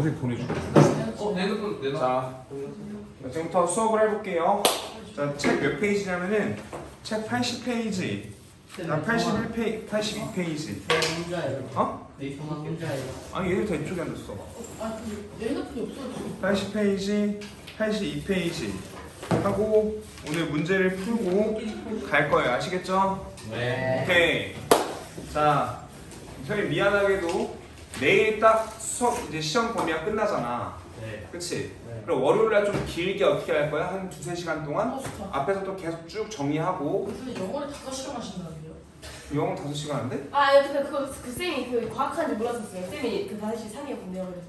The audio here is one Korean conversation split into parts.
선생님 보내줄게. 내 핸드폰 내놔. 자, 지금부터 수업을 해볼게요. 자, 책 몇 페이지냐면은 책 80페이지, 81페이지, 82페이지. 혼자예요. 어? 저만 혼자예요. 아니 얘들 다 이쪽에 앉았어. 내 핸드폰이 없어졌어. 80페이지, 82페이지 하고 오늘 문제를 풀고 갈 거예요. 아시겠죠? 네. 오케이. 자, 선생님 미안하게도 내일 딱 수업 이제 시험 범위가 끝나잖아. 네. 그치? 네. 그럼 월요일날 좀 길게 어떻게 할 거야? 한 두세 시간 동안? 좋다. 앞에서 또 계속 쭉 정리하고. 근데 영어를 5시간 하신다는데요? 영어 5시간 하는데? 근데 그 쌤이 그 과학하는지 몰랐었어요. 쌤이 그 5시 3이었 본데요. 그래서.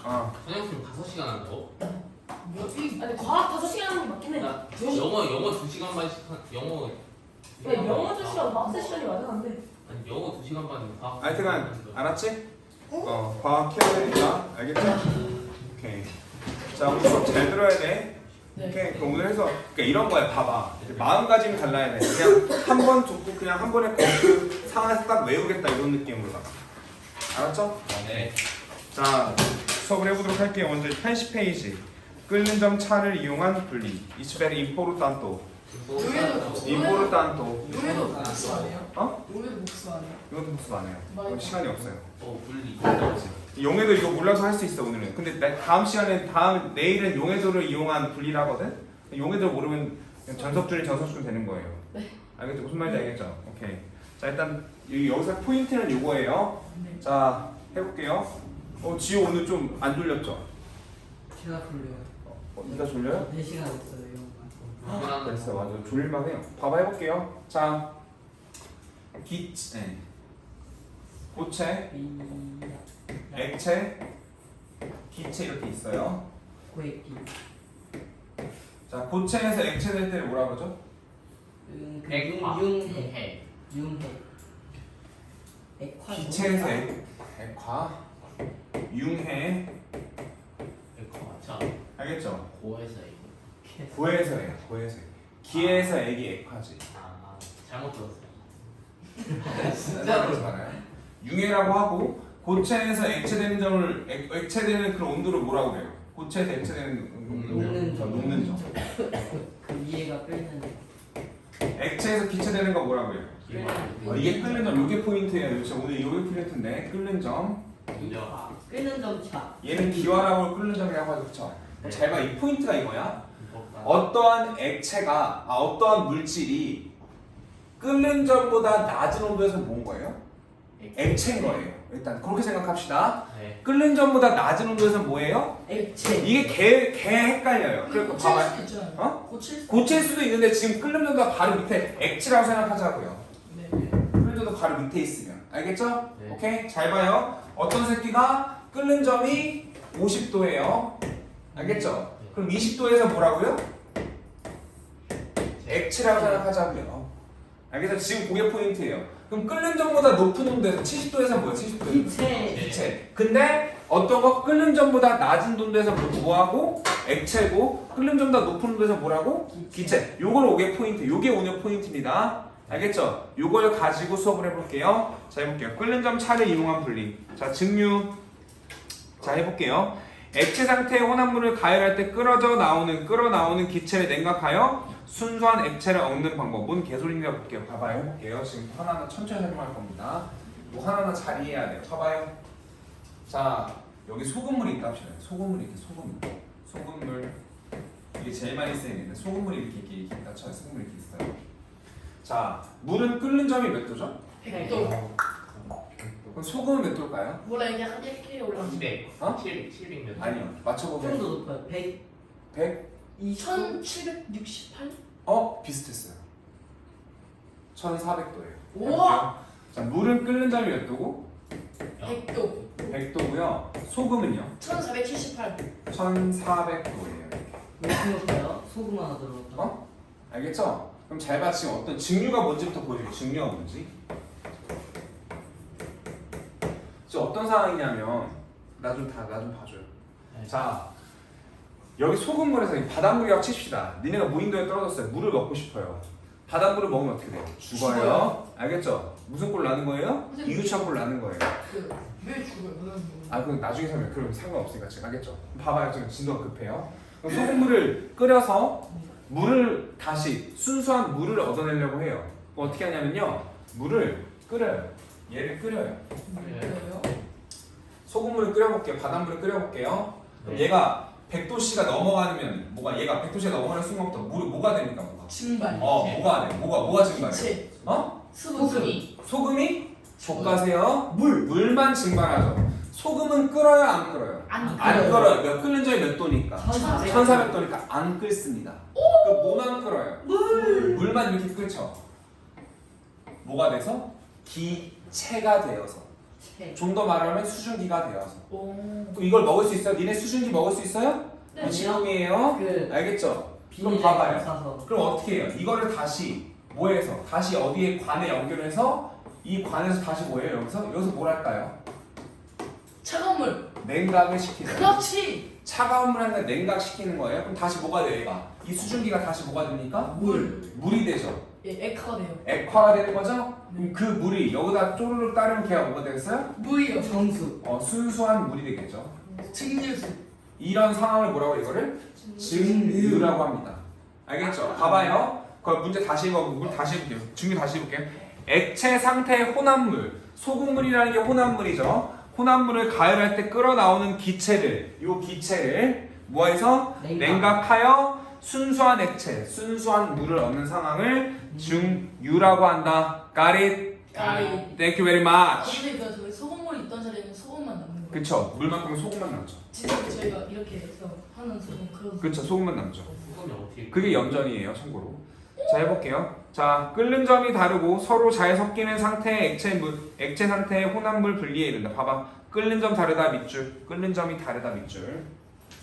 아, 선생님 5시간 한다고? 아니 과학 5시간 하는 게 맞긴 해. 나 두 시- 영어 2시간 반씩 영어. 야, 영어 2시간, 과학 3시간이 맞아 안 돼. 아니 영어 2시간 반 과학. 하여튼간 알았지? 과학 해야 되니까. 알겠죠? 오케이. 자, 우리 수업 잘 들어야 돼. 네. 오케이. 그럼 오늘 해서 그러니까 이런 거야. 봐봐. 마음가짐이 달라야 돼. 그냥 한 번 듣고 그냥 한 번에 그 상황에서 딱 외우겠다 이런 느낌으로 가. 알았죠? 네. 자, 수업을 해보도록 할게요. 먼저 80페이지. 끓는 점 차를 이용한 분리. It's very importante. importante. 요해도 복수 아니에요? 어? 요해도 복수 아니에요? 이것도 복습 안 해요. 이건 시간이 없어요. 분리. 용해도 이거 몰라서 할 수 있어 오늘은. 근데 다음 시간에 내일은 용해도를 이용한 분리라거든. 용해도 모르면 그냥 전석준이 되는 거예요. 네. 알겠죠? 무슨 말인지 알겠죠? 오케이. 자 일단 여기서 포인트는 요거예요. 네. 자 해볼게요. 지호 오늘 좀 안 졸렸죠? 제가 졸려요. 네가 졸려요? 4시간 했어요, 영어. 됐어, 맞아. 졸릴만 해요. 봐봐 해볼게요. 자, 고체, 액체, 기체 이렇게 있어요. 고액기. 자, 고체에서 액체 될 때를 뭐라 그러죠? 융해. 융해. 액화. 기체에서 액화, 융해, 자, 알겠죠? 고에서 이거. 고에서 액, 고에서 액. 기에서 액이 액화지. 잘못 들었어요. 진짜로 그러지 말아요. 융해라고 하고 고체에서 액체되는 점을 액체되는 그런 온도를 뭐라고 그래요? 고체에서 액체되는 녹는 점. 녹는 점. 그 위에가 끓는. 액체에서 기체되는 거 뭐라고 해요? 이게 끓는 점, 이게 포인트예요. 그렇죠? 오늘 이게 포인트인데 끓는 점. 끓는 점 차. 얘는 기화라고 끓는 점이라고 하죠, 그렇죠? 잘 봐, 이 포인트가 이거야. 어떠한 액체가, 어떠한 물질이 끓는 점보다 낮은 온도에서 뭔 거예요? 액체인 거예요. 일단 그렇게 생각합시다. 네. 끓는 점보다 낮은 온도에서 뭐예요? 액체. 이게 개 헷갈려요. 그러니까 고칠 봐봐요. 수도 있잖아요. 어? 고칠 수. 고체일 수도 있는데 지금 끓는 점보다 바로 밑에 액체라고 생각하자고요. 네. 끓는 점도 바로 밑에 있으면. 알겠죠? 네. 오케이? 잘 봐요. 어떤 새끼가 끓는 점이 50도예요. 알겠죠? 그럼 20도에서 뭐라고요? 액체라고 생각하자고요. 알겠죠? 지금 그게 포인트예요. 그럼 끓는 점보다 높은 온도에서 70도에서 뭐야? 70도에서 기체. 기체. 근데 어떤 거 끓는 점보다 낮은 온도에서 뭐하고? 액체고 끓는 점보다 높은 온도에서 뭐라고? 기체. 요걸 오게 포인트. 요게 오늘 포인트입니다. 알겠죠? 요걸 가지고 수업을 해볼게요. 자 해볼게요. 끓는 점 차를 이용한 분리. 자 증류. 자 해볼게요. 액체 상태의 혼합물을 가열할 때 끌어 나오는 기체를 냉각하여 순수한 액체를 얻는 방법. 뭔 개소리인가 볼게요. 봐봐요. 해볼게요. 지금 하나하나 천천히 설명할 겁니다. 뭐 하나하나 잘 이해해야 돼요. 봐봐요. 자 여기 소금물이 있다 합시다. 소금물이 이렇게 소금물 이게 제일 많이 쓰이는데 소금물이 이렇게 있다 쳐요. 소금물이 이렇게 있어요. 자 물은 끓는 점이 몇 도죠? 100도. 그럼 소금은 몇 도일까요? 몰라 이게 한 1kg 올라. 200. 어? 700 몇. 아니요. 맞춰보세요. 좀더 높아요. 100. 100? 1768? 비슷했어요. 1400도예요. 우와! 자, 물은 끓는 점이 몇 도고? 100도. 100도고요. 소금은요? 1478. 1400도예요. 왜 높아요? 소금 하나 들어갔다. 어? 알겠죠? 그럼 잘 봐. 지금 어떤 증류가 뭔지부터 보여줄게요. 증류가 뭔지. 지금 어떤 상황이냐면 나 좀 봐줘요. 네. 자 여기 소금물에서 바닷물이라고 칩시다. 니네가 무인도에 떨어졌어요. 물을 먹고 싶어요. 바닷물을 먹으면 어떻게 돼요? 죽어요. 알겠죠? 무슨 꼴 나는 거예요? 이유차 꼴 나는 거예요. 왜 죽어요? 아, 그럼 나중에 설명. 그럼 상관없으니까 지금 알겠죠? 봐봐요. 지금 진도가 급해요. 그럼 소금물을 끓여서 물을 다시 순수한 물을 얻어내려고 해요. 그럼 어떻게 하냐면요. 물을 끓여요. 얘를 끓여요. 왜요? 소금물을 끓여볼게요. 바닷물을 끓여볼게요. 그럼 네. 얘가 100도씨가 넘어가면 뭐가 얘가 100도씨가 넘어가는 순간부터 물이 뭐가 됩니까? 뭐가? 증발. 뭐가 돼? 뭐가 증발해? 기체. 어? 수분이. 소금이 족가세요. 물만 증발하죠. 소금은 끓어요, 안 끓어요? 안 안 끓어요. 몇 끓는 점이 몇 도니까? 1400. 1400도니까 안 끓습니다. 그 뭐만 끓어요? 물만 이렇게 끓죠. 뭐가 돼서? 기체가 되어서. 좀 더 말하면 수증기가 되어서. 오. 그럼 이걸 먹을 수 있어요? 니네 수증기 먹을 수 있어요? 네. 지금이에요. 그 알겠죠? 비닐에 그럼 봐봐요. 감싸서. 그럼 어떻게 해요? 이거를 다시 뭐해서? 다시 어디에 관에 연결해서 이 관에서 다시 뭐예요? 여기서 뭐랄까요? 차가운 물. 냉각을 시키는 거예요. 그렇지. 차가운 물 하나 냉각시키는 거예요. 그럼 다시 뭐가 돼요? 얘가? 이 수증기가 다시 뭐가 됩니까? 물이 되죠. 예, 액화가 돼요. 액화가 되는 거죠? 그럼 그 물이 여기다 쪼르륵 따르면 걔가 뭐가 되겠어요? 물이요. 정수. 순수한 물이 되겠죠. 증류수. 이런 상황을 뭐라고 이거를? 증류라고 합니다. 알겠죠? 봐봐요. 그럼 문제 다시 물 다시 해볼게요. 증류 다시 해볼게요. 액체 상태의 혼합물. 소금물이라는 게 혼합물이죠. 혼합물을 가열할 때 끓어 나오는 기체를 이 기체를 뭐해서 냉각하여 순수한 액체, 순수한 물을 얻는 상황을 증유라고 한다. Got it? 가리. Thank you very much. 선생님, 그 저희 소금물이 있던 자리에는 소금만 남는 거예요. 그쵸? 물만큼 소금만 남죠. 진짜 저희가 이렇게 해서 하는 소금 그런. 그쵸? 소금만 남죠. 소금이 어떻게 그게 염전이에요, 참고로. 자, 해볼게요. 자, 끓는 점이 다르고 서로 잘 섞이는 상태의 액체 상태의 혼합물 분리에 이른다. 봐봐. 끓는 점 다르다 밑줄. 끓는 점이 다르다 밑줄.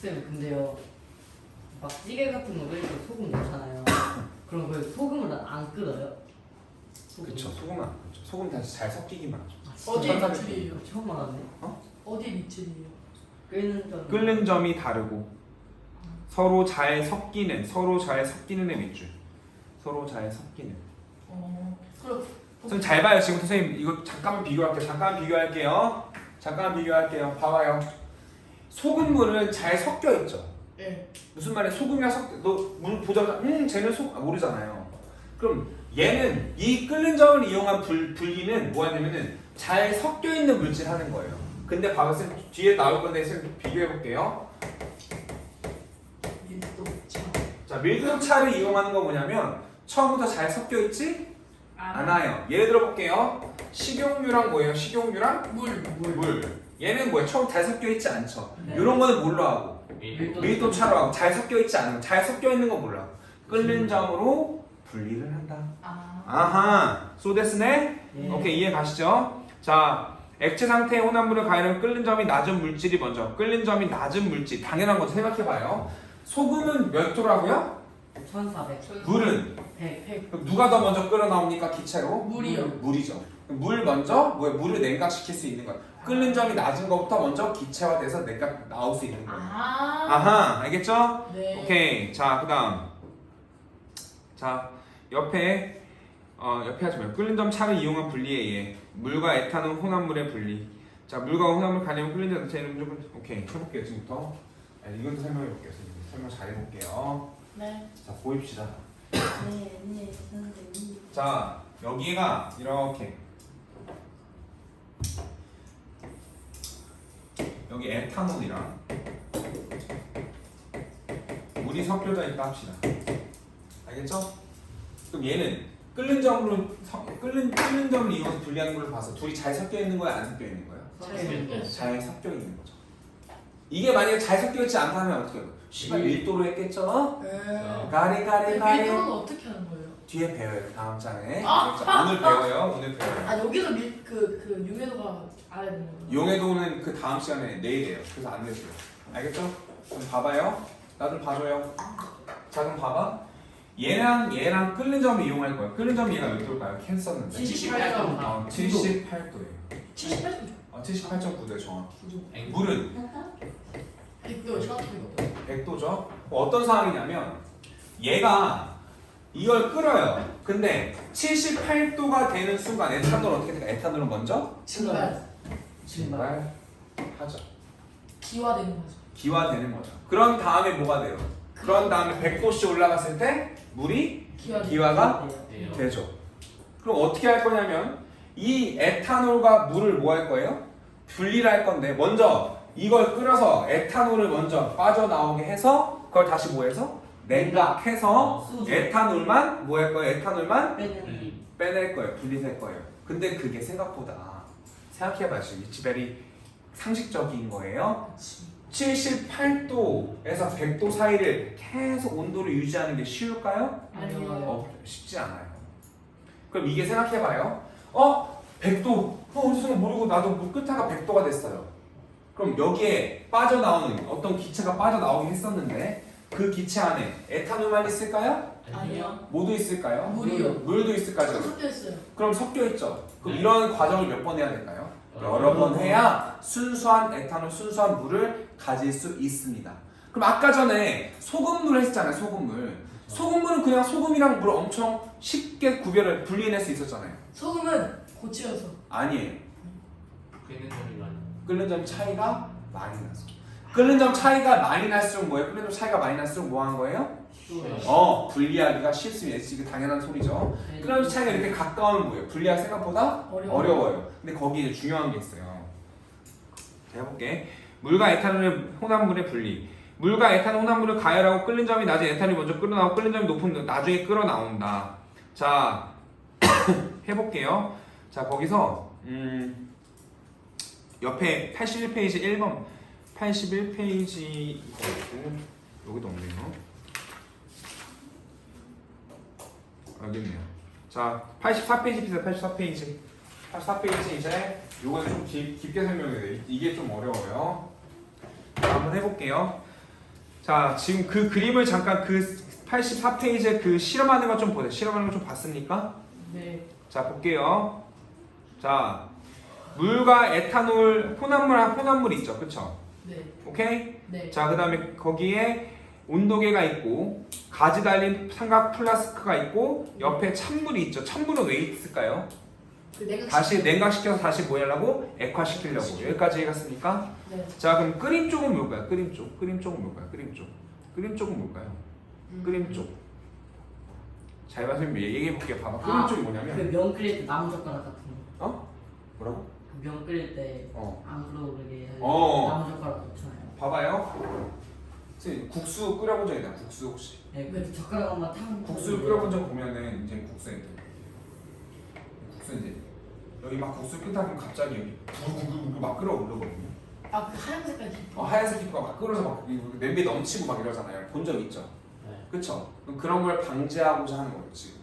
쌤 근데요. 막 찌개 같은 거 끓일 때 소금 넣잖아요. 그럼 그 소금을 안 끓어요? 그쵸? 소금은 안 끓죠. 소금 다시 잘 섞이기만 하죠. 아, 진짜? 어디 천사백. 밑줄이에요? 처음 알았네. 어디 밑줄이에요? 끓는 점. 끓는 점이 다르고 서로 잘 섞이는 의 밑줄. 서로 잘 섞이는. 그럼. 선생님 잘 봐요. 지금 선생님 이거 잠깐만 비교할게요. 잠깐만 비교할게요. 봐봐요. 소금물은 잘 섞여 있죠. 예. 무슨 말이야? 소금이랑 너물 보자마자 쟤는 모르잖아요. 그럼 얘는 이 끓는 점을 이용한 분리는 뭐 하냐면은 잘 섞여 있는 물질 하는 거예요. 근데 봐봐 쌤 뒤에 나올 건데 쌤 비교해 볼게요. 밀도 차. 자 밀도차를 이용하는 건 뭐냐면 처음부터 잘 섞여 있지 않아요. 예를 들어 볼게요. 식용유랑 뭐예요? 식용유랑 물. 얘는 뭐예요? 처음 잘 섞여 있지 않죠. 네. 이런 거는 뭘로 하고? 밀도 밀도차로 하고 잘 섞여 있지 않으면 잘 섞여 있는 건 몰라. 끓는 점으로 분리를 한다. 아하. 소데스네. 예. 오케이 이해 가시죠? 자 액체 상태의 혼합물을 가열하면 끓는 점이 낮은 물질이 먼저. 끓는 점이 낮은 물질 당연한 거죠. 생각해봐요. 소금은 몇 도라고요? 1400. 물은 100. 그럼 누가 더 먼저 끓어 나옵니까 기체로? 물이요. 물이죠. 물 먼저 물을 냉각시킬 수 있는 거야. 끓는 점이 낮은 것부터 먼저 기체화돼서 냉각 나올 수 있는 거예요. 아하 알겠죠? 네. 오케이 자 그다음 자 옆에 하지 말고 끓는 점 차를 이용한 분리에 의해 물과 에탄올 혼합물의 분리. 자 물과 혼합물 가려면 끓는 점 자체는 무조건 오케이 해볼게요 지금부터. 이것도 설명해볼게요. 설명 잘 해볼게요. 네. 자 보입시다. 네, 선생님. 자 여기가 이렇게 여기 에탄올이랑 물이 섞여져 있다 합시다. 알겠죠? 그럼 얘는 끓는 점을 이용해서 분리하는 걸로 봐서 둘이 잘 섞여 있는 거야, 안 섞여 있는 거야? 잘 섞여 있는 거죠. 이게 만약에 잘 섞여 있지 않다면 어떻게 해요? 시간 1도로 했겠죠? 가리 밀도는 어떻게 하는 거예요? 뒤에 배워요. 다음 장에. 오늘 배워요. 아 여기서 그 용해도가 알아야 되는 거예요? 용해도는 그 다음 시간에 내일이에요. 그래서 안 내세요. 알겠죠? 그럼 봐봐요. 나 좀 봐줘요. 자 그럼 봐봐. 얘랑 끓는 점을 이용할 거예요. 끓는 점이 얘가 몇 도일까요? 캔 썼는데. 78도. 78도예요. 78도. 78.9도예요 정확히. 물은 100도 정확히 100도죠. 어떤 상황이냐면 얘가 이걸 끓여요. 근데 78도가 되는 순간 에탄올 어떻게 될까? 에탄올은 먼저 증발. 증발하죠. 기화되는 거죠. 기화되는 거죠. 그런 다음에 뭐가 돼요? 그런 다음에 100도씨 올라갔을 때 물이 기화가 돼요. 되죠. 그럼 어떻게 할 거냐면 이 에탄올과 물을 뭐 할 거예요? 분리를 할 건데 먼저 이걸 끓여서 에탄올을 먼저 빠져나오게 해서 그걸 다시 뭐 해서? 냉각해서 수소. 에탄올만 뭐 할 거예요? 에탄올만 빼는 빼낼 거예요. 분리될 거예요. 근데 그게 생각보다 생각해봐요. It's very 상식적인 거예요. 78도에서 100도 사이를 계속 온도를 유지하는 게 쉬울까요? 아니요. 쉽지 않아요. 그럼 이게 생각해봐요. 100도. 어디서 모르고 나도 물 끓다가 100도가 됐어요. 그럼 여기에 빠져나오는 어떤 기체가 빠져나오긴 했었는데 그 기체 안에 에탄올만 있을까요? 아니요. 뭐도 있을까요? 물이요. 물도 있을까요? 섞여있어요. 그럼 섞여 있죠. 그럼 네. 이런 과정을 몇 번 해야 될까요? 여러 번 해야 순수한 에탄올, 순수한 물을 가질 수 있습니다. 그럼 아까 전에 소금물 했잖아요. 소금물. 소금물은 그냥 소금이랑 물 엄청 쉽게 분리해낼 수 있었잖아요. 소금은 고치여서. 아니에요. 끓는 점이 많이. 끓는 점 차이가 많이 나서. 끓는 점 차이가 많이 날수록 뭐예요? 끓는 점 차이가 많이 날수록 뭐 하는 거예요? 분리하기가 쉽습니다. 이게 당연한 소리죠. 끓는 점 차이가 이렇게 가까우면 뭐예요? 분리하기 생각보다 어려워요. 근데 거기에 이제 중요한 게 있어요. 제가 해볼게. 물과 에탄올의 혼합물의 분리. 물과 에탄올 혼합물을 가열하고 끓는 점이 낮은 에탄올이 먼저 끓어나오고 끓는 점이 높은 나중에 끓어나온다. 자, 해볼게요. 자, 거기서 옆에 81페이지 1번 81페이지 이거 있고 여기도 없네요. 여기 있네요. 자, 84페이지 비슷해. 84페이지. 84페이지 이제 요건 좀 깊게 설명해야 돼요. 이게 좀 어려워요. 자, 한번 해볼게요. 자, 지금 그 그림을 잠깐 그 84페이지에 그 실험하는 거 좀 보세요. 실험하는 거 좀 봤습니까? 네. 자, 볼게요. 자, 물과 에탄올 혼합물 있죠, 그쵸? 네. 오케이? 네. 자, 그 다음에 거기에 온도계가 있고 가지 달린 삼각 플라스크가 있고 옆에 찬물이 있죠. 찬물은 왜 있을까요? 그 내가 다시 냉각시켜서 다시 뭐 하려고? 액화시키려고. 여기까지 해갔습니까? 네. 자, 그럼 끓임 쪽은 뭘까요? 끓임 쪽. 끓임 쪽은 뭘까요? 끓임 쪽. 끓임 쪽은 뭘까요? 끓임 쪽. 자, 이번 얘기해 볼게요. 봐봐. 끓임 쪽이 뭐냐면 그면 끓일 때 나무 젓가락 같은 거. 뭐라고? 면 끓일 때 어. 안 끓어오르게 어. 나무 젓가락 넣잖아요. 봐봐요. 선생님, 국수 끓여본 적 있나요? 국수 혹시? 네, 그 젓가락 한번 탕. 국수 끓여본 적 보면은 이제 국수 이제 여기 막 국수 끓다 보면 갑자기 여기 부글부글 막 끓어오르거든요. 아, 그 하얀 색깔 깊어. 하얀색 기포가 막 끓어서 막 냄비 넘치고 막 이러잖아요. 본 적 있죠? 네. 그쵸? 그럼 그런 걸 방지하고자 하는 거예요, 지금.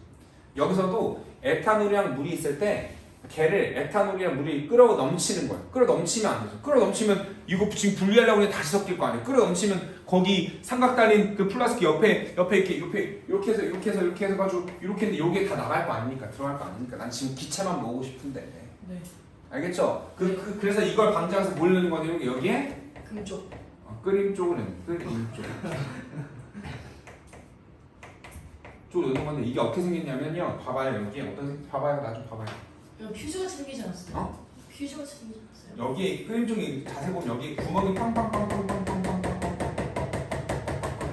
여기서도 에탄올이랑 물이 있을 때 걔를 에탄올이랑 물이 끓어 넘치는 거예요. 끓어 넘치면 안 되죠. 끓어 넘치면 이거 지금 분리하려고 그냥 다시 섞일 거 아니에요. 끓어 넘치면 거기 삼각 달린 그 플라스틱 옆에 이렇게 해서 가지고 이렇게 했는데 여기에 다 나갈 거 아닙니까? 들어갈 거 아닙니까? 난 지금 기체만 모으고 싶은데. 네. 알겠죠? 그래서 이걸 방지해서 뭘 넣는 거냐면 여기에 금쪽. 끓임 쪽은 끓임 쪽. 쪽 넣는 건데 이게 어떻게 생겼냐면요. 봐봐요. 여기에 봐봐요. 나 좀 봐봐요. 이거 퓨즈같이 생기지 않았어요? 퓨즈같이 생기지 않았어요? 여기 끓임 쪽이 자세히 보면 여기 구멍이 팡팡팡팡팡팡팡팡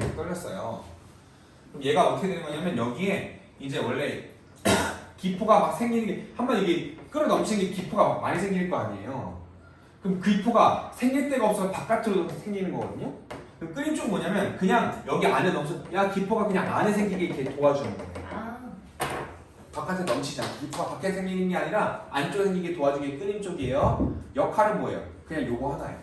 이렇게 뚫렸어요. 그럼 얘가 어떻게 되는 거냐면 여기에 이제 원래 기포가 막 생기는 게 한번 이게 끓어 넘치는 게 기포가 막 많이 생길 거 아니에요. 그럼 그 기포가 생길 데가 없어서 바깥으로 생기는 거거든요. 그럼 끓임 쪽은 뭐냐면 그냥 여기 안에 넘쳐 기포가 그냥 안에 생기게 이렇게 도와주는 거예요. 아, 바깥에 넘치지 않고 기포가 밖에 생기는 게 아니라 안쪽에 생기게 도와주는 게 끓임 쪽이에요. 역할은 뭐예요? 그냥 요거 하나예요.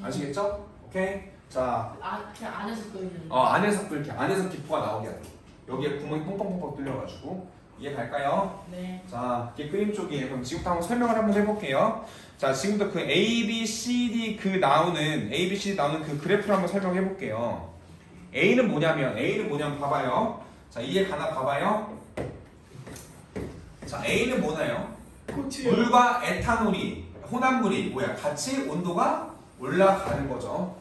아시겠죠? 오케이? 자, 그냥 안에서 끓이는. 안에서 끓게 안에서 기포가 나오게 하고 여기에 구멍이 뻥뻥뻥뻥 뚫려가지고 이해 갈까요? 네. 자, 이게 끓임 쪽이에요. 그럼 지금부터 한번 설명을 한번 해볼게요. 자, 지금부터 그 A, B, C, D 그 나오는 A, B, C, D 나오는 그 그래프를 한번 설명해 볼게요. A는 뭐냐면 봐봐요. 자, 이해 가나 봐봐요. 자, A는 뭐나요? 물과 에탄올이 혼합물이 뭐야? 같이 온도가 올라가는 거죠.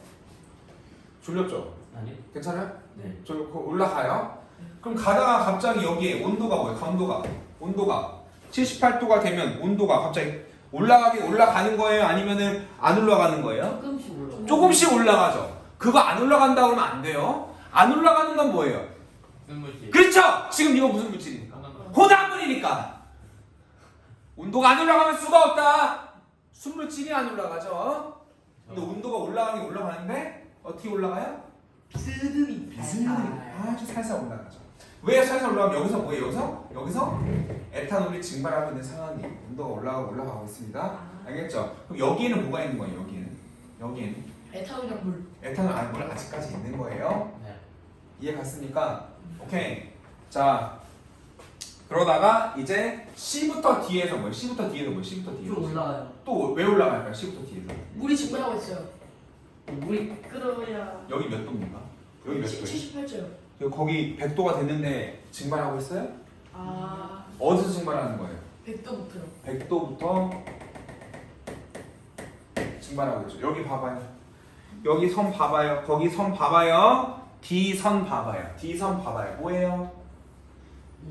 졸렸죠? 아니요. 괜찮아요? 네. 저 올라가요. 그럼 가다가 갑자기 여기에 온도가 뭐예요? 온도가 78도가 되면 온도가 갑자기 올라가는 거예요? 아니면은 안 올라가는 거예요? 조금씩 올라. 조금씩 올라가죠. 그거 안 올라간다 그러면 안 돼요. 안 올라가는 건 뭐예요? 쓴물질. 그렇죠. 지금 이거 무슨 물질입니까? 혼합물이니까. 온도가 안 올라가면 수가 없다. 순물질이 안 올라가죠. 근데 온도가 올라가긴 올라가는데 어떻게 올라가요? 스름이 아주 살살 올라가죠. 왜 살살 올라가면 여기서 뭐예요? 여기서 에탄올이 증발하고 있는 상황이 온도가 올라가고 있습니다. 알겠죠? 그럼 여기에는 뭐가 있는 거예요? 여기에는 에탄올이랑 물. 에탄올 안물 아직까지 있는 거예요. 네. 이해 갔습니까? 오케이. 자, 그러다가 이제 C부터 D에서 뭐예요? C부터 D에서 좀 올라가요. 또 왜 올라갈까요? C부터 D에서 물이 증발하고 있어요. 물이 끌어야. 여기 몇 도입니까? 여기 몇 도예요? 78조요. 거기 100도가 됐는데 증발하고 있어요? 아, 어디서 증발하는 거예요? 100도부터요. 100도부터 증발하고 있죠. 여기 봐봐요. 여기 선 봐봐요. 거기 선 봐봐요. D선 봐봐요. D선 봐봐요. 뭐예요?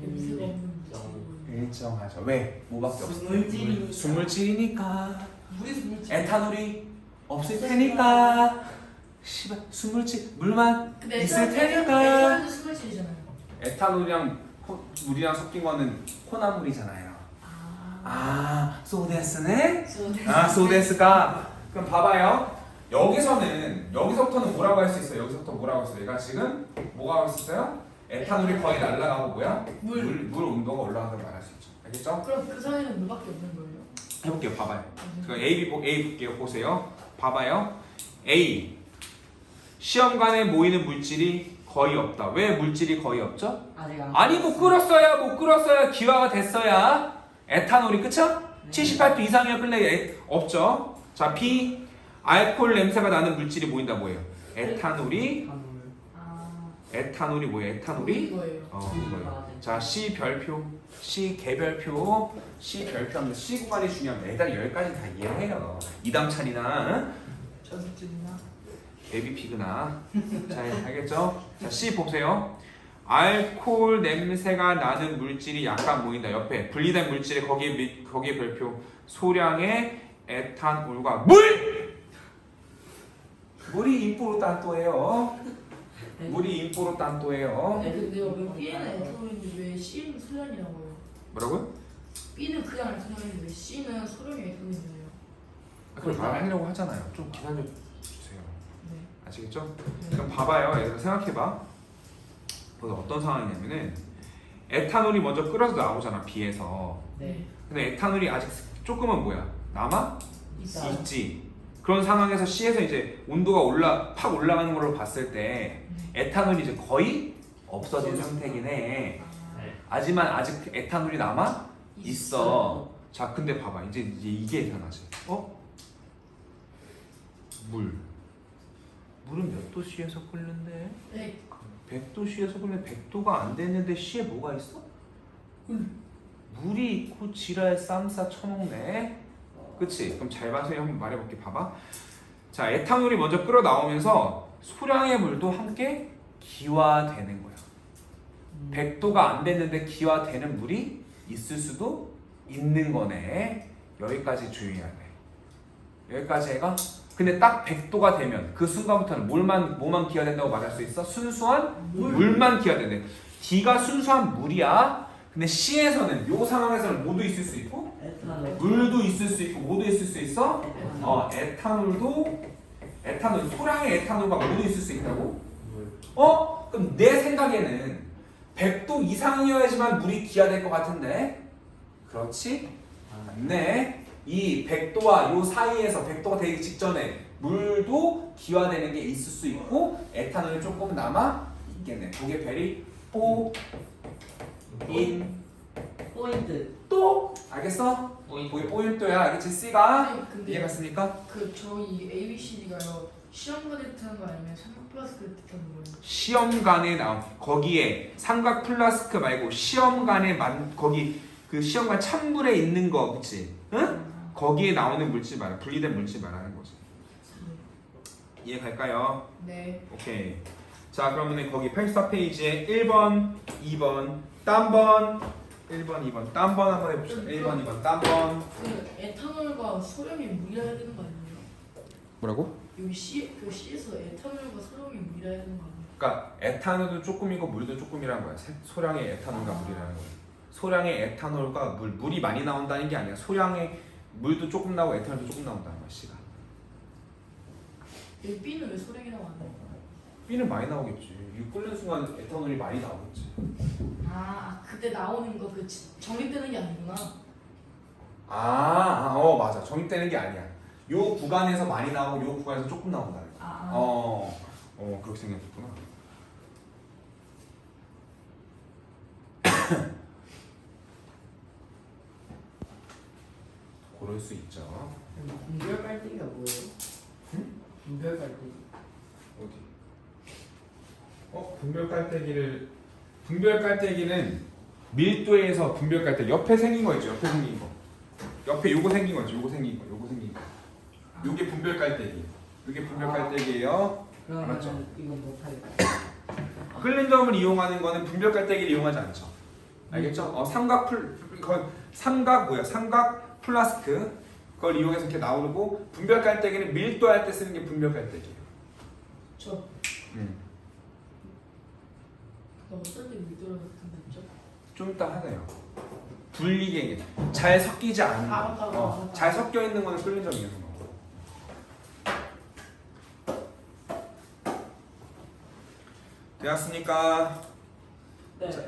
냄새가 없는 일정하죠. 왜? 뭐밖에 없어요? 물질이 순물질이니까. 물이 물질. 에탄올이 없을 테니까. 씨발 순물질 물만 근데 있을 테니까. 에탄올도 수물질이잖아요. 에탄올이랑 물이랑 섞인 거는 혼합물이잖아요. 아, 소데스네? 아, 소데스가. 그럼 봐봐요. 여기서부터는 뭐라고 할 수 있어요? 여기서부터 뭐라고 할 수 있어요? 얘가 지금 뭐가 할 수 있어요? 에탄올이 거의 날아가고 뭐야? 물 온도가 올라간다고 말할 수 있죠. 알겠죠? 그럼 그 사이에는 물밖에 없는 거예요? 해볼게요. 봐봐요. 제가 A 볼게요. 보세요. 봐봐요. A. 시험관에 모이는 물질이 거의 없다. 왜 물질이 거의 없죠? 아직 안. 아니 못 끓었어야 기화가 됐어야 에탄올이 그쵸? 78도 이상이야 끓래 없죠. 자 B. 알코올 냄새가 나는 물질이 모인다. 뭐예요? 에탄올이 뭐예요? 에탄올이 이거예요. 이거예요. 자 C 별표, C 개별표, C 별표하면 C 구간이 중요합니다. 애들 여기까지 다 이해해요. 이담찬이나 전습증이나 베비피그나. 자 알겠죠? 자 C 보세요. 알코올 냄새가 나는 물질이 약간 모인다. 옆에 분리된 물질에 거기에 별표 소량의 에탄올과 물이 인포르탄토예요. 물이 인포르탄토예요. 근데요 왜 B는 에탄올인데 왜 C는 소량이라고요? 뭐라고요? B는 그냥 에탄올인데 왜 C는 소량의 에탄올이잖아요. 그걸 말하려고 하잖아요. 좀 기다려 주세요. 네. 아시겠죠? 네. 그럼 봐봐요. 얘들아 생각해봐. 그래서 어떤 상황이냐면은 에탄올이 먼저 끓어서 나오잖아. B에서. 네. 근데 에탄올이 아직 조금은 뭐야? 남아? 있어요. 있지. 그런 상황에서 C에서 이제 온도가 팍 올라가는 걸로 봤을 때 에탄올이 이제 거의 없어진 상태긴 해. 하지만 아직 에탄올이 남아 있어. 자, 근데 봐봐. 이제 이게 이상하지. 물은 몇 도 C에서 끓는데? 네. 100도 C에서 끓는데 100도가 안 됐는데 C에 뭐가 있어? 물이 있고 지랄 쌈싸 쳐먹네. 그치? 그럼 잘 봐서 한번 말해볼게. 봐봐. 자, 에탄올이 먼저 끓어 나오면서 소량의 물도 함께 기화되는 거야. 100도가 안 됐는데 기화되는 물이 있을 수도 있는 거네. 여기까지 주의해야 돼. 여기까지 해가. 근데 딱 100도가 되면 그 순간부터는 뭐만 기화된다고 말할 수 있어? 순수한 물만 기화된대. D가 순수한 물이야. 근데 C에서는 요 상황에서는 뭐도 있을 수 있고 물도 있을 수 있고 뭐도 있을 수 있어? 에탄올 소량의 에탄올과 뭐도 있을 수 있다고? 그럼 내 생각에는 100도 이상이어야지만 물이 기화될 것 같은데 그렇지? 맞네. 이 100도와 요 사이에서 100도가 되기 직전에 물도 기화되는 게 있을 수 있고 에탄올이 조금 남아 있겠네. 그게 very 포인트. 또 알겠어? 그게 포인트야. 알겠지? C가 근데 이해 갔습니까? 그 저희 A, B, C, D가요 시험관에 뜻하는 거 아니면 삼각 플라스크를 뜻하는 거예요? 시험관에 나온 거기에 삼각 플라스크 말고 시험관에 거기 그 시험관 찬물에 있는 거 그치? 응? 거기에 나오는 물질 말이야. 분리된 물질 말하는 거지. 이해 갈까요? 네. 오케이. 자 그러면 거기 84페이지에 1번, 2번, 딴번 1번, 2번, 딴번 한번 해봅시다. 1번, 2번, 딴번. 그 에탄올과 소량이 무리해야 되는 거 아니에요? 뭐라고? 여기 그 C에서 에탄올과 소량이 무리해야 되는 거 아니에요? 그러니까 에탄올도 조금이고 물도 조금이라는 거야. 소량의 에탄올과 물이라는 거야. 소량의 에탄올과 물이 많이 나온다는 게 아니야. 소량의 물도 조금 나오고 에탄올도 조금 나온다는 거야. C가. 여기 B는 왜 소량이라고 안 해요? B는 많이 나오겠지. 이 끓는 순간 에탄올이 많이 나오겠지. 그때 나오는 거 그 정립되는 게 아니구나. 맞아. 정립되는 게 아니야. 요 구간에서 많이 나오고 요 구간에서 조금 나온다. 그렇게 생각했구나. 그럴 수 있죠. 분별 깔때기가 뭐예요? 응? 분별 깔때기. 어디? 분별 깔때기는 밀도에서 분별 깔때기 옆에 생긴 거 있죠. 옆에 생긴 거. 옆에 요거 생긴 거 있죠. 요거 생긴 거. 요게 분별 깔때기. 요게 분별 깔때기예요. 그러면 알았죠? 이건 못하겠다. 끓는 점을 이용하는 거는 분별 깔때기를 이용하지 않죠. 알겠죠? 삼각 플라스크 그걸 이용해서 이렇게 나오고 분별 깔때기는 밀도할 때 쓰는 게 분별 깔때기예요. 나 어떤 데 밀도를 같은데죠? 좀 이따 하네요. 분리계 잘 섞이지 않는 거. 맞다. 잘 섞여 있는 거는 끓는 점이에요. 되었습니까? 네. 자,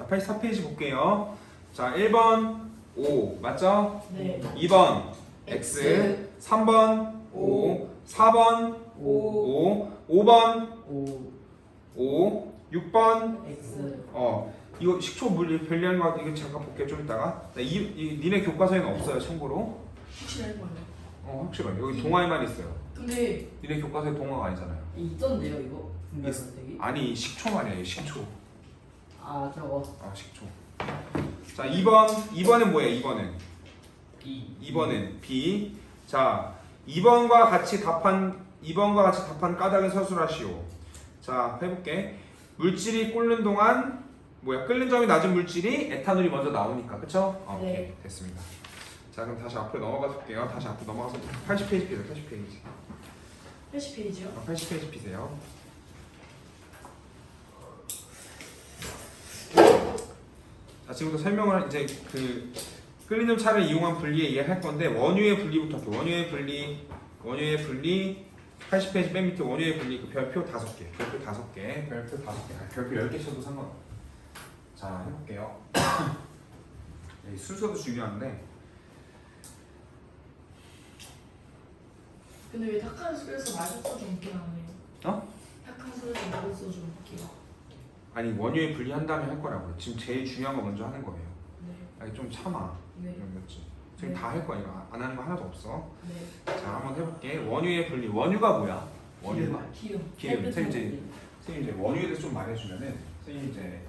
84페이지 볼게요. 자, 1번 5 맞죠? 네. 2번 X, 3번 5, 4번 5, 5번 5, 6번 X. 이거 식초 물 별리한 거 이거 잠깐 볼게요. 좀 이따가. 니네 교과서에는 없어요. 참고로. 확실할 거예요. 확실해요. 여기 동화에만 있어요. 근데 니네 교과서에 동화가 아니잖아요. 있던데요 이거? 분별 깔때기? 아니 식초 말이에요. 식초. 저거. 식초. 자, 2번은 뭐예요? 2번은 B. 자, 2번과 같이 답한 까닭을 서술하시오. 자, 해볼게. 물질이 끓는 동안 끓는 점이 낮은 물질이 에탄올이 먼저 나오니까, 그쵸? 오케이, 네. 됐습니다. 자, 그럼 다시 앞으로 넘어가 볼게요. 다시 앞으로 넘어가서 80페이지 피세요. 80페이지. 80페이지요? 80페이지 피세요. 자, 지금부터 설명을 이제 그 끓는 차를 이용한 분리에 이해할 건데 원유의 분리부터 할게요. 원유의 분리 80페이지 맨 밑에 원유의 분리 그 별표 5개. 별표 10개 쳐도 상관없어. 자, 해볼게요. 순서도 중요한데 근데 왜 탁한 술에서 마셔서 좀 웃게 나오네요? 탁한 술에서 마셔서 좀 웃게요. 아니 원유의 분리한 다음에 할 거라고요. 지금 제일 중요한 거 먼저 하는 거예요. 네. 아니 좀 참아. 네. 맞지? 지금 네. 다 할 거야. 이거 안 하는 거 하나도 없어. 네. 자, 한번 해볼게. 원유의 분리. 원유가 뭐야? 원유가 기름. 기름. 선생님 이제 원유에 대해서 좀 말해주면은 선생님 이제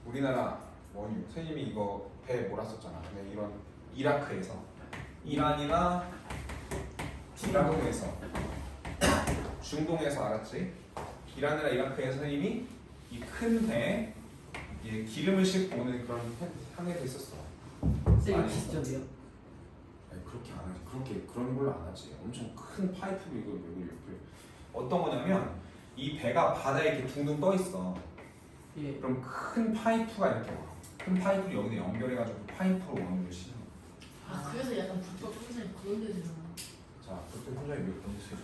우리나라 원유. 선생님이 이거 배 몰았었잖아. 근데 이런 이라크에서 이란이나 중동에서 알았지? 이란이나 이라크에서 선생님이 이 큰 배에 기름을 싣고 오는 그런 항해가 있었어. 쌤 직접이요? 아니, 그렇게 안 하지. 그런 걸로 안 하지. 엄청 큰 파이프로 이걸 어떤 거냐면 이 배가 바다에 이렇게 둥둥 떠 있어. 예. 그럼 큰 파이프가 이렇게 와. 큰 파이프를 여기다 연결해가지고 파이프로 원유를 싣는 거야. 그래서 약간 불법 청산이 그런 데잖아. 자, 그때 혼자 몇 번 했어요.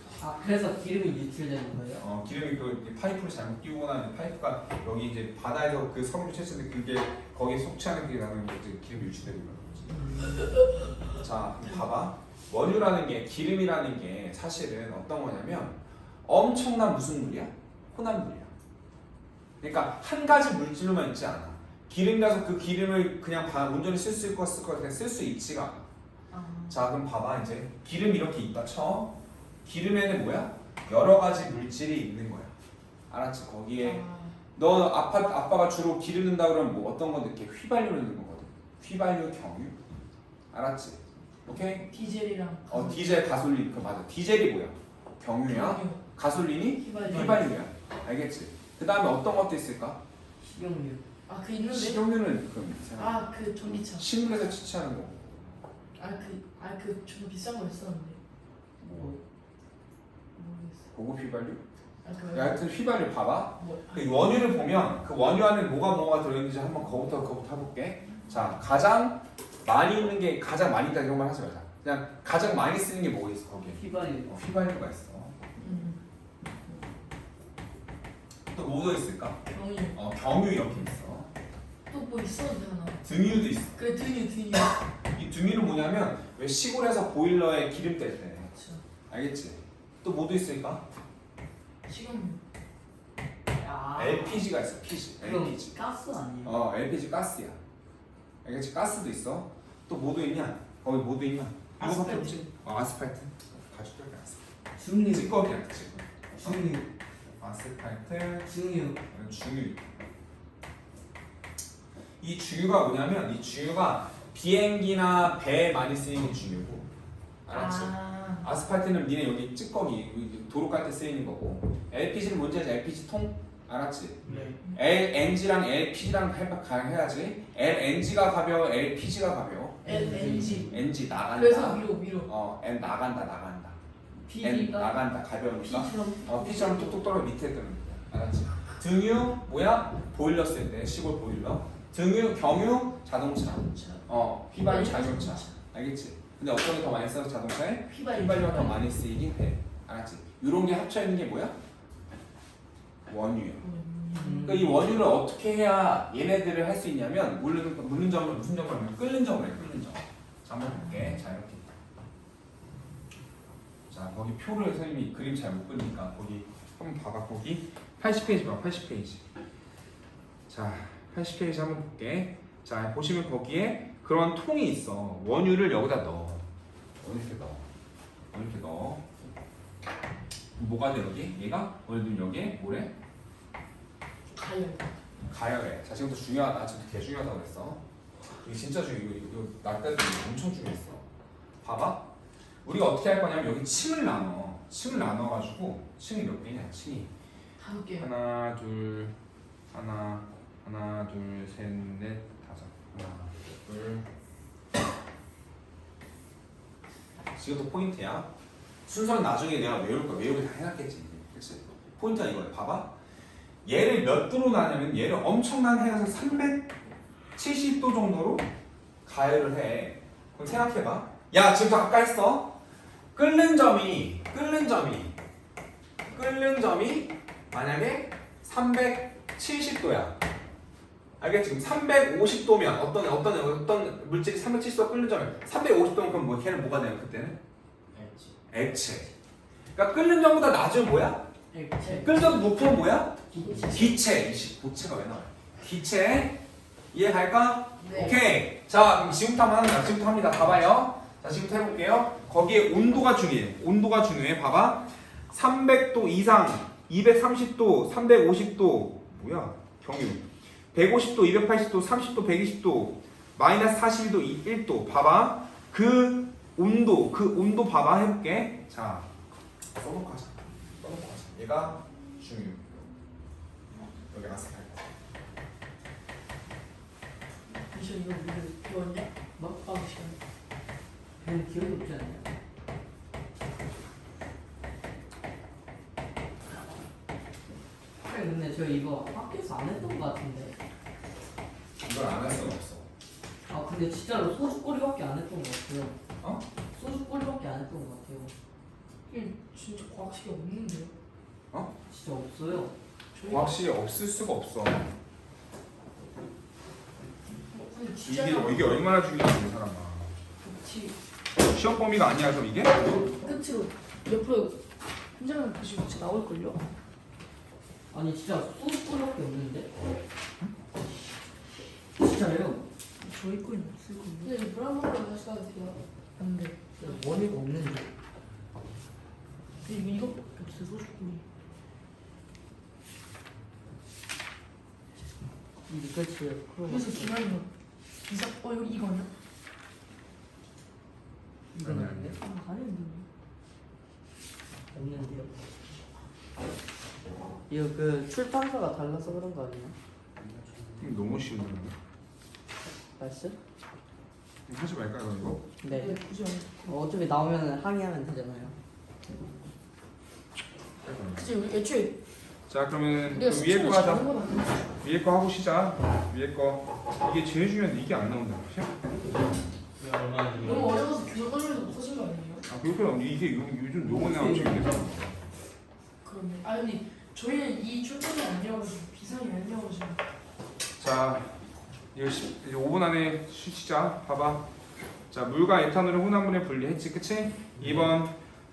그래서 기름이 유출되는 거예요? 기름이 그 파이프를 잘못 끼우거나 파이프가 여기 이제 바다에서 그 섬유 채취인데 그게 거기에 속지 않은 게 나면 이제 기름이 유출되는 거지. 자, 봐봐. 원유라는 게 기름이라는 게 사실은 어떤 거냐면 엄청난 무슨 물이야? 혼합물이야. 그러니까 한 가지 물질로만 있지 않아. 기름이라서 그 기름을 그냥 온전히 쓸 수 있을 것 같아. 쓸 수 있지가 않아. 자, 그럼 봐봐. 이제 기름이 이렇게 있다 쳐. 기름에는 뭐야? 여러 가지 물질이 있는 거야. 알았지? 거기에 너 아빠가 주로 기름 넣는다 그러면 뭐 어떤 거 넣게? 휘발유 넣는 거거든. 휘발유, 경유. 알았지? 오케이? 디젤이랑 디젤, 가솔린. 맞아. 디젤이 뭐야? 경유야. 경유. 가솔린이 휘발유. 휘발유야. 알겠지? 그 다음에 어떤 것도 있을까? 식용유. 아 그 있는데? 식용유는 그럼 이상해. 아 그 전기차. 식물에서 채취하는 거. 그 좀 비싼 거 있었는데. 뭐 모르겠어. 고급 휘발유? 그 여하튼 휘발유 봐봐. 뭐 그 원유를 보면 그 원유 안에 뭐가 들어있는지 한번 그거부터 해볼게. 자, 가장 많이 있는 게 가장 많이 있다 이런 말 하지 말자. 그냥 가장 많이 쓰는 게 뭐가 있어 거기에? 휘발유. 휘발유가 있어. 또 뭐가 있을까? 경유. 경유 이렇게 있어. 또 뭐 있었는데 하나. 등유도 있어. 그래 등유. 이 등유는 뭐냐면 왜 시골에서 보일러에 기름 뗄 때. 그렇죠. 알겠지? 또 뭐도 있을까? 식용유. 야. LPG가 있어. PG. 그럼 LPG. 가스 아니에요? LPG 가스야. 알겠지? 가스도 있어. 또 뭐도 있냐? 거기 뭐도 있냐? 아스팔트. 없지? 아스팔트. 가죽들 아스팔트. 중유. 찌꺼기야, 찌꺼기. 중유. 아스팔트. 중유. 중유. 이 중유가 뭐냐면 이 중유가 비행기나 배에 많이 쓰이는 중유고, 알았지? 아스팔트는 니네 여기 찌꺼기 도로 깔 때 쓰이는 거고, LPG는 뭔지 알지? LPG 통? 알았지? 네. LNG랑 LPG랑 해야지. LNG가 가벼워, LPG가 가벼워. LNG. NG 나간다. 그래서 위로. N 나간다. N PG가 나간다. 가벼우니까. P처럼. P처럼 뚝뚝 떨어 밑에 뜨는 거야. 알았지? 등유 뭐야? 보일러 쓸 때 시골 보일러. 등유, 경유, 자동차. 휘발유, 자동차. 알겠지? 근데 어떤 게 더 많이 써서 자동차에? 휘발유가 더 많이 쓰이긴 해. 알았지? 이런 게 합쳐 있는 게 뭐야? 원유야. 그러니까 이 원유를 어떻게 해야 얘네들을 할 수 있냐면 무슨 점을 하면 끓는 점을 해. 끓는 점. 자, 한번 볼게. 자, 이렇게. 자, 거기 표를 선생님이 그림 잘 못 그리니까 거기 한번 봐봐. 거기 80페이지 봐. 80페이지. 자, 80페이지 한번 볼게. 자, 보시면 거기에 그런 통이 있어. 원유를 여기다 넣어. 이렇게 넣어. 뭐가 돼 여기? 얘가? 원유는 여기에 뭐래? 가열해. 자, 지금부터 중요하다. 지금부터 개 중요하다고 그랬어. 이게 진짜 중요해. 이거 나 때도 엄청 중요했어. 봐봐. 우리가 어떻게 할 거냐면 여기 층을 나눠. 층을 나눠가지고 층이 몇 개냐? 층이 5개. 하나, 둘, 셋, 넷, 다섯. 하나, 둘. 지금도 포인트야. 순서는 나중에 내가 외울 거야. 외우기 다 해놨겠지. 그치? 포인트가 이거야. 봐봐. 얘를 몇 도로 나냐면 얘를 엄청난 해에서 370도 정도로 가열을 해. 그럼 생각해봐. 야, 지금 아까 했어. 끓는 점이 만약에 370도야. 알겠지? 지금 350도면 어떤 물질이 370도 끓는 점이야. 350도면 그럼 뭐 걔는 뭐가 돼요? 그때는? 액체. 그러니까 끓는 점보다 낮은 뭐야? 액체. 끓는 점 높으면 뭐야? 기체. 기체. 고체가 왜 나와요? 기체. 이해갈까? 네. 오케이. 자, 그럼 지금부터 한번 합니다. 지금부터 합니다. 봐봐요. 자, 지금부터 해볼게요. 거기에 온도가 중요해. 온도가 중요해. 봐봐. 300도 이상, 230도, 350도, 뭐야? 경유. 150도, 280도, 30도, 120도, 마이너스 41도, 1도. 봐봐. 그 온도 봐봐. 해볼게. 자, 써놓고 하자. 얘가 중유. 여기 아스팔트. 미션 이거 우리 배웠냐? 먹방 시간. 별 기억이 없지 않나요? 근데 저 이거 학교에서 안 했던 것 같은데. 이걸 안 할 수는 없어. 아 근데 진짜로 소주 꼬리밖에 안 했던 것 같아요. 어? 소주 꼬리밖에 안 했던 것 같아요. 진짜 과학 시간 없는데요? 진짜 없어요. 과학실에 없을 수가 없어. 근데 진짜 이게 얼마나 중요한지 이 사람아. 시험 범위가 아니야 그럼 이게? 끝으로 옆으로 현장을 보시고 진짜 나올걸요? 아니 진짜 소주 꼬리밖에 없는데? 진짜요? 저희 거는 없을 거예요. 근데 물한 모금 다시 가도 돼요. 안 돼. 원이가 없는데. 근데 이거밖에 없어요, 소주꾼이. 이게 끝이에요. 그래서 기말이가 이사, 여기 이거 아니야? 이건 아닌데? 아닌데. 없는데요. 이거 그 출판사가 달라서 그런 거 아니야? 너무 쉬운데. 말씀? 하지 말까요 이거? 네. 그죠. 어차피 나오면 항의하면 되잖아요. 그치 우리 애초에 자 그러면 우리가 그 위에 수준을 거 하자. 잡은 건 아니야. 위에 거 하고 시작. 위에 거 이게 제일 중요한데 이게 안 나온다. 그치? 왜 얼마나 너무 중요해? 어려워서 교사 걸려서 못 하신 거 아니에요? 아 그렇구나. 이게 요즘 용어나 엄청 있는 그러면 아니 저희는 이 출판이 아니어가지고 비상이 아니어가지고. 자 이제 5분 안에 쉬자. 봐봐. 자 물과 에탄올을 혼합물에 분리했지, 그치? 2번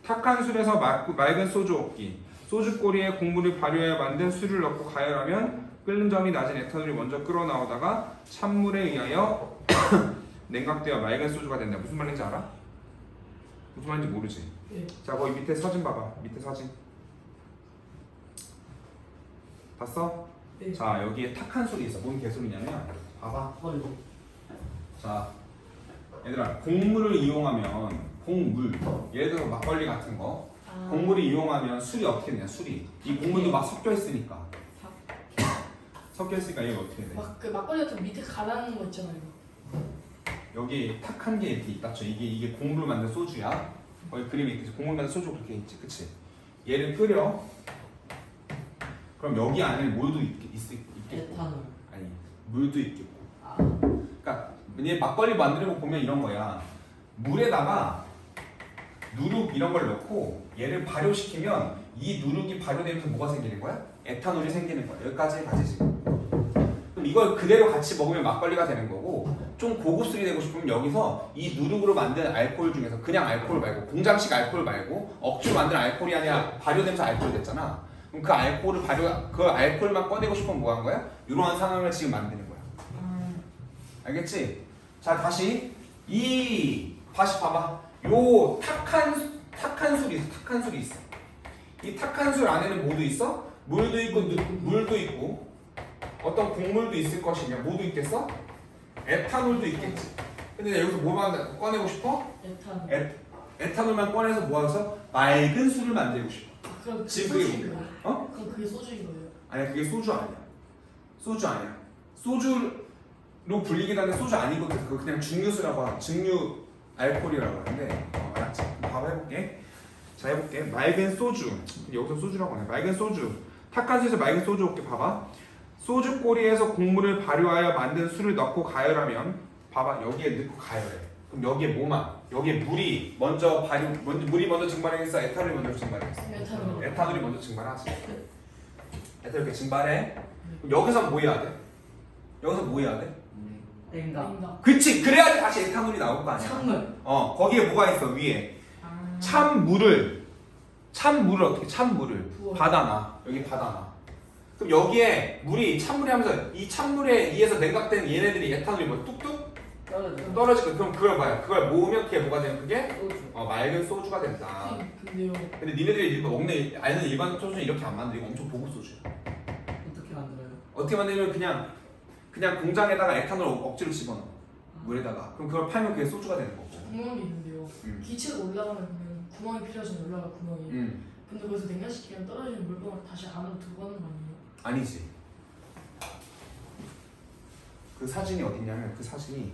탁한 술에서 맑은 소주 얻기. 소주 꼬리에 곡물을 발효하여 만든 술을 넣고 가열하면 끓는 점이 낮은 에탄올이 먼저 끓어나오다가 찬물에 의하여 냉각되어 맑은 소주가 된다. 무슨 말인지 알아? 무슨 말인지 모르지? 네. 자 거기 밑에 사진 봐봐. 밑에 사진 봤어? 네. 자 여기에 탁한 술이 있어. 뭔 개소리냐면 봐봐. 헐. 자 얘들아 곡물을 이용하면 곡물 예를 들어 막걸리 같은 거 아. 곡물을 이용하면 술이 어떻게 되냐. 술이 이 곡물도 막 섞여 있으니까 섞여 있으니까 얘가 어떻게 돼? 막 그 막걸리 같은 거 밑에 가라앉는 거 있잖아요. 여기 탁한 게 이렇게 있다 쳐. 이게 곡물 만든 소주야. 거기 그림이 있지. 곡물 만든 소주 그렇게 있지, 그치? 얘를 끓여. 그럼 여기 안에 물도 있겠고 에탄올. 아니 물도 있겠고. 아. 그러니까 얘 막걸리 만드는 거 보면 이런 거야. 물에다가 누룩 이런 걸 넣고 얘를 발효시키면 이 누룩이 발효되면서 뭐가 생기는 거야? 에탄올이 생기는 거야. 여기까지 가지 지금. 그럼 이걸 그대로 같이 먹으면 막걸리가 되는 거고, 좀 고급술이 되고 싶으면 여기서 이 누룩으로 만든 알코올 중에서 그냥 알코올 말고 공장식 알코올 말고 억지로 만든 알코올이 아니라 발효되면서 알코올 됐잖아. 그럼 그 알코올만 꺼내고 싶으면 뭐 한 거야? 이러한 상황을 지금 만드는 거야. 알겠지? 자 다시 다시 봐봐. 요 탁한 술이 있어. 이 탁한 술 안에는 뭐도 있어? 물도 있고 물도 있고 어떤 곡물도 있을 것이며 뭐도 있겠어? 에탄올도 있겠지. 근데 여기서 뭐만 꺼내고 싶어? 에탄. 에탄올만 꺼내서 모아서 맑은 술을 만들고 싶어. 그럼 그게 지금 그게 소주인 거예요? 어? 그럼 그게 소주인 거예요? 아니야 그게 소주 아니야. 소주 아니야. 소주로 불리긴 한데 소주 아니거든. 그거 그냥 증류수라고 하는 증류 알코올이라고 하는데 알았지? 봐봐 해볼게. 자 해볼게. 맑은 소주. 여기서 소주라고 하네. 맑은 소주. 탁한 술에서 맑은 소주 올게. 봐봐. 소주 꼬리에서 곡물을 발효하여 만든 술을 넣고 가열하면 봐봐 여기에 넣고 가열해. 그럼 여기에 뭐만? 여기에 물이 먼저 증발했어? 에탄올이 먼저 증발했어? 에탄올. 에탄올이 먼저 증발하지. 에탄올 이렇게 증발해. 그럼 여기서 뭐 해야 돼? 여기서 뭐 해야 돼? 냉각. 아닌가? 그치 그래야지 다시 에탄올이 나올 거 아니야. 찬물. 거기에 뭐가 있어 위에 아. 찬물을 어떻게 찬물을 부어. 받아놔. 여기 받아놔. 그럼 여기에 찬물이 하면서 이 찬물에 의해서 냉각된 얘네들이 에탄올이 뭐 뚝뚝 떨어져. 떨어지고 그럼 그걸 봐요. 그걸 모으면 그게 뭐가 되면 그게 소주. 맑은 소주가 된다. 근데요. 근데 니네들이 아는 일반 소주는 이렇게 안 만들고 엄청 고급 소주야. 어떻게 만들어요? 어떻게 만들면 그냥 공장에다가 에탄올 억지로 집어넣어. 물에다가. 그럼 그걸 팔면 그게 소주가 되는 거고. 구멍이 있는데요. 기체가 올라가면 구멍이 필요하잖아요. 올라가 구멍이. 근데 거기서 냉각시키면 떨어지는 물방울 다시 안으로 들어가는 거 아니에요? 아니지. 그 사진이 어딨냐면 그 사진이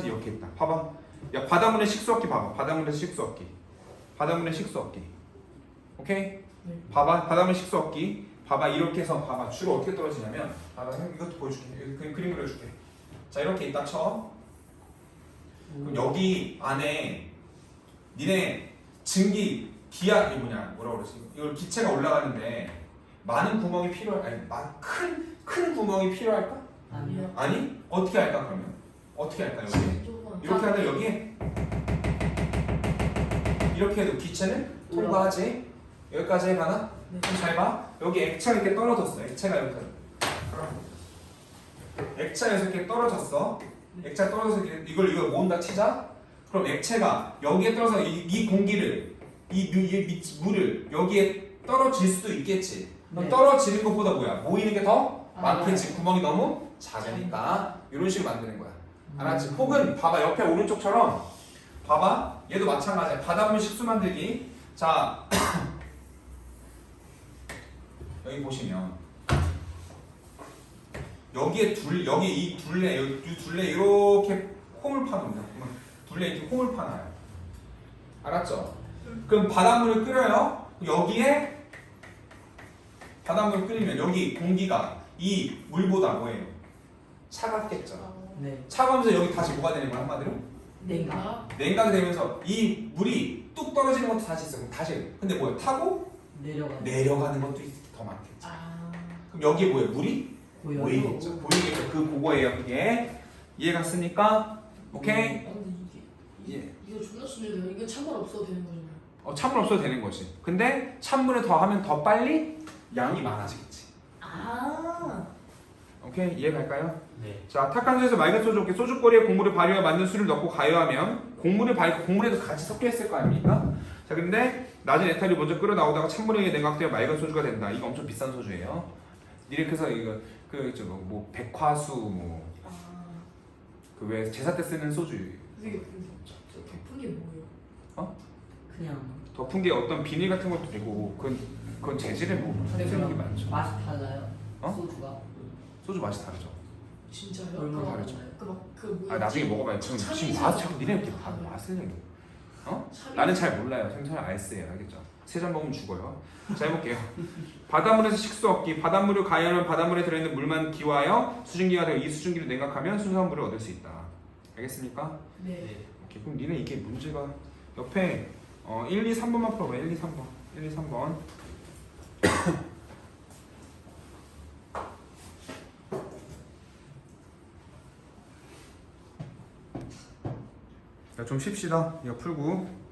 이렇게 있다. 봐봐. 야 바닷물에 식수업기 봐봐. 바닷물에 식수업기. 오케이? 네. 봐봐. 바닷물 식수업기. 봐봐. 이렇게 해서 봐봐. 주로 어떻게 떨어지냐면 봐봐. 이것도 보여줄게. 여기 그림 그려줄게. 자 이렇게 있다 쳐. 그럼 여기 안에 니네 기압이 뭐라 그러지? 이걸 기체가 올라가는데 많은 구멍이 큰 구멍이 필요할까? 아니요. 아니? 어떻게 할까 그러면? 어떻게 할까 여기? 조금. 이렇게 하면 여기에 이렇게 해도 기체는 통과하지. 여기까지 가나? 네. 그럼 잘 봐. 여기 액체가 이렇게 떨어졌어. 액체가 이렇게 떨어졌어. 액체가 떨어져서 이걸 모은다 치자. 그럼 액체가 여기에 떨어져 이 공기를 이 물을 여기에 떨어질 수도 있겠지. 그럼 네. 떨어지는 것보다 모이는 게 더 아, 많겠지. 구멍이 너무 작으니까 이런 식으로 만드는 거야. 알았지? 혹은 봐봐 옆에 오른쪽처럼 봐봐 얘도 마찬가지야. 바닷물 식수 만들기. 자 여기 보시면 여기에 여기 이 둘레 이렇게 홈을 파놓습니다. 둘레 이렇게 홈을 파놔요. 알았죠? 그럼 바닷물을 끓여요. 여기에 바닷물을 끓이면 여기 공기가 이 물보다 뭐예요? 차갑겠죠. 네. 차가우면서 여기 다시 뭐가 되는 거야 한마디로? 냉각. 냉각이 되면서 이 물이 뚝 떨어지는 것도 다시 있어. 그럼 다시. 근데 뭐야? 타고 내려가는 것도 더 많겠죠. 아. 그럼 여기에 뭐예요? 물이 보여요. 보이겠죠. 보이겠죠. 그거예요. 그게 이해갔습니까? 오케이. 근데 예. 이거 존나 순해요. 이거 찬물 없어도 되는 거잖아요. 찬물 없어도 되는 거지. 근데 찬물을 더 하면 더 빨리 양이 많아지겠지. 아. 오케이 이해갈까요? 네. 자, 탁한 수에서 맑은 소주께 소주거리에 곡물을 발효해 만든 술을 넣고 가열하면 곡물에도 같이 섞여 있을 거 아닙니까? 자, 근데 낮은 에탄올이 먼저 끓어 나오다가 찬물에 의해 냉각되어 맑은 소주가 된다. 이거 엄청 비싼 소주예요. 그래서 이거 뭐 백화수 뭐 그 왜 제사 때 쓰는 소주. 그게 덮은 게 뭐예요? 그냥 덮은 게 어떤 비닐 같은 것도 되고 그건 재질에 뭐 쓰는 게 많죠. 맛이 달라요. 어? 소주가 소주 맛이 다르죠. 진짜요? 얼마나 다르죠. 그 나중에 먹어봐요. 지금 맛 자꾸 니네 이렇게 맛을 얘기. 나는 잘 몰라요. 생선 알스예요. 알겠죠? 세 잔 먹으면 죽어요. 자, 해볼게요. 바닷물에서 식수 얻기. 바닷물을 가열하면 바닷물에 들어있는 물만 기화하여 수증기가 되어 이 수증기를 냉각하면 순수한 물을 얻을 수 있다. 알겠습니까? 네. 네. 오케이. 그럼 니네 이게 문제가 옆에 1, 2, 3번만 풀어봐. 1, 2, 3번. 1, 2, 3번. 자, 좀 쉽시다. 이거 풀고.